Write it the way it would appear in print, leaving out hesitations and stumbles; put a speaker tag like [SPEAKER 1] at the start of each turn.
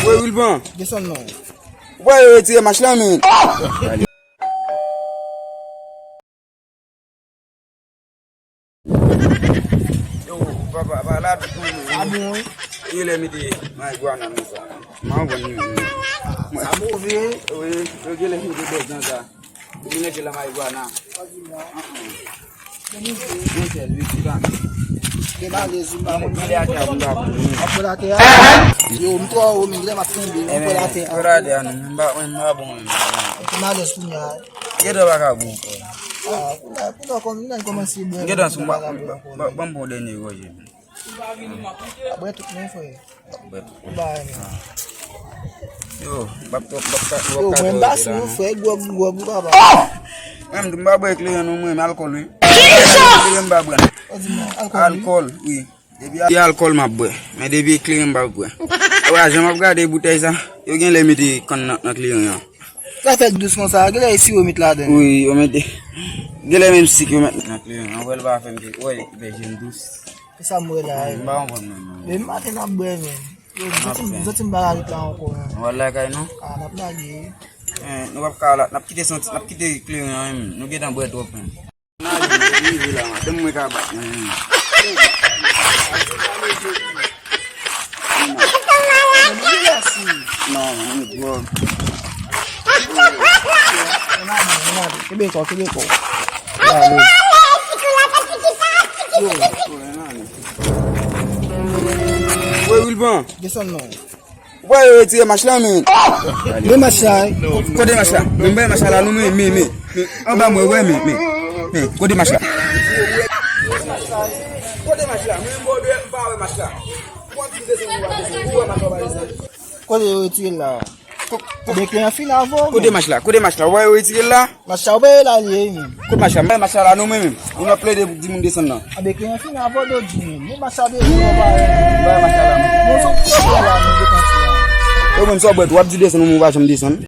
[SPEAKER 1] Where will ban?
[SPEAKER 2] This one no.
[SPEAKER 1] Where it's a mashlamin? Yo, Papa, lad, you let me do my guana. My one. I'm over here. We're getting him to bed now. You need to let my guana.
[SPEAKER 2] Yo, mtu wao mwingine mafundi, mko late.
[SPEAKER 1] Kurade anu mba bon.
[SPEAKER 2] Tunale sunya.
[SPEAKER 1] Gedo bakabu.
[SPEAKER 2] Kuna kwa mimi niko masibu.
[SPEAKER 1] Gedo sumba bambo deni goje.
[SPEAKER 2] Abetu tunefo ye. Bye.
[SPEAKER 1] Yo, bakto.
[SPEAKER 2] Yo, mwemba sunu fwe gwa baba.
[SPEAKER 1] Même Zimbabwe clean no moi alcool oui. Zimbabwe. Alcool oui. Depuis alcool ma boy. Mais depuis clean Zimbabwe. Ouais, je m'ai regardé bouteille ça. Yo gen limite kon na clean yo.
[SPEAKER 2] Ça fait doucement ça. Gele ici au mit là-dedans.
[SPEAKER 1] Oui, on met gele même si que na clean. On va le faire faire. Ouais, des jeunes douces.
[SPEAKER 2] Ça moi là.
[SPEAKER 1] Ba on non.
[SPEAKER 2] Mais matin na boy men. Yo, vous êtes embarrassé là encore.
[SPEAKER 1] Wallahi kay no.
[SPEAKER 2] Ah, na plagi.
[SPEAKER 1] Nous va kala na quitter son na quitter clean yo. Nous get en boîte open. Na ni là, dem mo ka ba. Non, non.
[SPEAKER 2] Kibeko.
[SPEAKER 1] Where will ban?
[SPEAKER 2] This one no.
[SPEAKER 1] Where it's a mashlamin?
[SPEAKER 2] Me mashay.
[SPEAKER 1] Kode mashla. Mbe mashala no me. Aba mo we me. Kode mashla. Kode mashla. Mbo do ba we mashla.
[SPEAKER 2] Kode yo ti la. Beke en fin avant.
[SPEAKER 1] Kode mashla. Where it's là?
[SPEAKER 2] Masha be la lié ni.
[SPEAKER 1] Kode mashla. Mbe mashala no me. On a play de dimun de son.
[SPEAKER 2] Beke en fin avant do di. Me masha be ba.
[SPEAKER 1] Mbe mashala.
[SPEAKER 2] Mo so ko la mo de kan si.
[SPEAKER 1] O mo so bet what do this no mo ba cham this one.